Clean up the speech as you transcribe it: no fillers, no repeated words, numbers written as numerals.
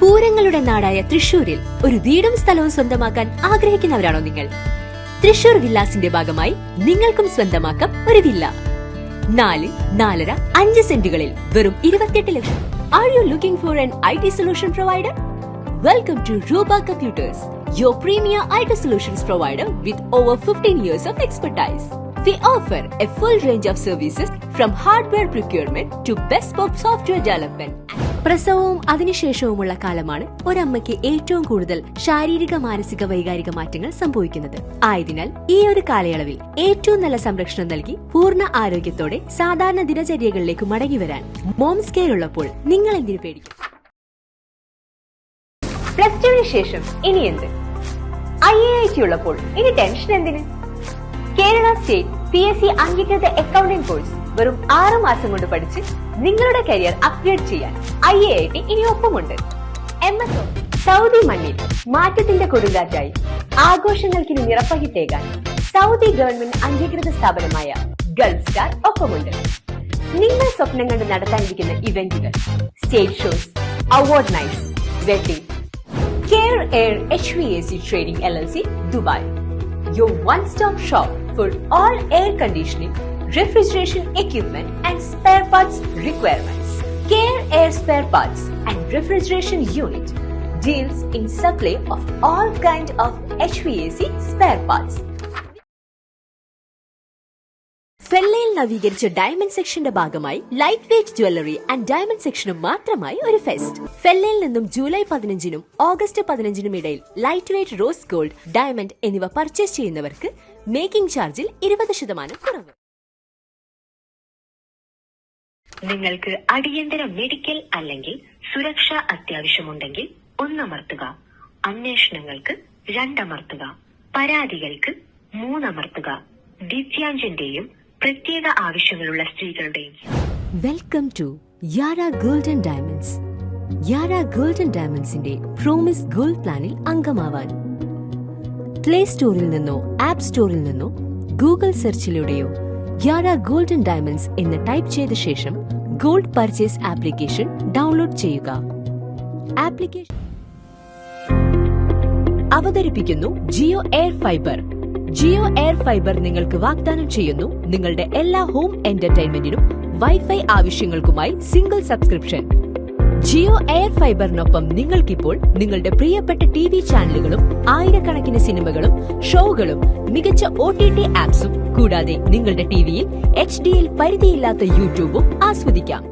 പൂരങ്ങളുടെ നാടായ തൃശൂരിൽ ഒരു വീടും സ്ഥലവും സ്വന്തമാക്കാൻ ആഗ്രഹിക്കുന്നവരാണോ നിങ്ങൾ? തൃശൂർ വില്ലാസിന്റെ ഭാഗമായി നിങ്ങൾക്കും സ്വന്തമാക്കാം ഒരു വില്ല. 4, 4.5, 5 സെന്റുകളിൽ വെറും 28 ലക്ഷം. Are you looking for an IT solution provider? Welcome to Ruba Computers, your premier IT solutions provider with over 15 years of expertise. We offer a full range of services from hardware procurement to bespoke software development. പ്രസവവും അതിനുശേഷവുമുള്ള കാലമാണ് ഒരമ്മയ്ക്ക് ഏറ്റവും കൂടുതൽ ശാരീരിക മാനസിക വൈകാരിക മാറ്റങ്ങൾ സംഭവിക്കുന്നത്. ആയതിനാൽ ഈ ഒരു കാലയളവിൽ ഏറ്റവും നല്ല സംരക്ഷണം നൽകി പൂർണ്ണ ആരോഗ്യത്തോടെ സാധാരണ ദിനചര്യകളിലേക്ക് മടങ്ങി വരാൻ മോംസ് കെയർ ഉള്ളപ്പോൾ നിങ്ങൾ എന്തിനു പേടിക്കും? പ്ലസ് ടുവിന് ശേഷം ഇനി എന്ത്? IIT ഉള്ളപ്പോൾ ഇനി ടെൻഷൻ എന്തിന്? കേരള സ്റ്റേറ്റ് PSC അംഗീകൃത അക്കൗണ്ടിംഗ് കോഴ്സ് വെറും 6 മാസം കൊണ്ട് പഠിച്ച് നിങ്ങളുടെ കരിയർ അപ്ഗ്രേഡ് ചെയ്യാൻ IIT ഇനി ഒപ്പമുണ്ട്. MSO സൗദി മണ്ണിൽ മാറ്റത്തിന്റെ കൊടുങ്കാറ്റായി ആഘോഷങ്ങൾക്കിനി നിറപ്പകിട്ടേകാൻ സൗദി ഗവൺമെന്റ് അംഗീകൃത സ്ഥാപനമായ ഗൾഫ് സ്റ്റാർ ഒപ്പമുണ്ട്. നിങ്ങൾ സ്വപ്നം കണ്ട് നടത്താനിരിക്കുന്ന ഇവന്റുകൾ, stage shows, award nights, wedding. Care air HVAC Trading LLC, Dubai, your one-stop shop for all air conditioning, refrigeration equipment and spare parts requirements. Care Air Spare Parts and Refrigeration Unit deals in supply of all kind of HVAC spare parts. ഫെല്ലയിൽ നവീകരിച്ച diamond സെക്ഷന്റെ ഭാഗമായി light weight jewellery and diamond സെക്ഷനും മാത്രമായി ഒരു fest. ഫെല്ലയിൽ നിന്നും July 15-നും August 15-നും ഇടയിൽ light weight rose gold, diamond എന്നിവ പർച്ചേസ് ചെയ്യുന്നവർക്ക് മേക്കിംഗ് ചാർജിൽ 20% കുറവ്. നിങ്ങൾക്ക് അടിയന്തര മെഡിക്കൽ അല്ലെങ്കിൽ സുരക്ഷ അത്യാവശ്യമുണ്ടെങ്കിൽ 1 അമർത്തുക. അന്വേഷണങ്ങൾക്ക് 2 അമർത്തുക. പരാതികൾക്ക് 3 അമർത്തുക. ദിവ്യാഞ്ജന്റെയും പ്രത്യേക ആവശ്യങ്ങളുള്ള സ്ത്രീകളുടെയും. Welcome to Yara gold and diamonds. Yara gold and ഡയമണ്ട്സിന്റെ പ്രോമിസ് ഗോൾഡ് പ്ലാനിൽ അംഗമാവാൻ പ്ലേ സ്റ്റോറിൽ നിന്നോ ആപ്പ് സ്റ്റോറിൽ നിന്നോ ഗൂഗിൾ സെർച്ചിലൂടെയോ യാര ഗോൾഡ് ആൻഡ് ഡയമണ്ട്സ് എന്ന് ടൈപ്പ് ചെയ്ത ശേഷം ഗോൾഡ് പർച്ചേസ് ആപ്ലിക്കേഷൻ ഡൗൺലോഡ് ചെയ്യുക. ആപ്ലിക്കേഷൻ അവതരിപ്പിക്കുന്നു Jio air fiber. Jio air fiber നിങ്ങൾക്ക് വാഗ്ദാനം ചെയ്യുന്നു നിങ്ങളുടെ എല്ലാ ഹോം എന്റർടൈൻമെന്റിനും വൈഫൈ ആവശ്യങ്ങൾക്കുമായി സിംഗിൾ സബ്സ്ക്രിപ്ഷൻ. ജിയോ എയർ ഫൈബറിനൊപ്പം നിങ്ങൾക്കിപ്പോൾ നിങ്ങളുടെ പ്രിയപ്പെട്ട TV ചാനലുകളും ആയിരക്കണക്കിന് സിനിമകളും ഷോകളും മികച്ച OTT ആപ്സും കൂടാതെ നിങ്ങളുടെ ടിവിയിൽ HDയിൽ പരിധിയില്ലാത്ത യൂട്യൂബും ആസ്വദിക്കാം.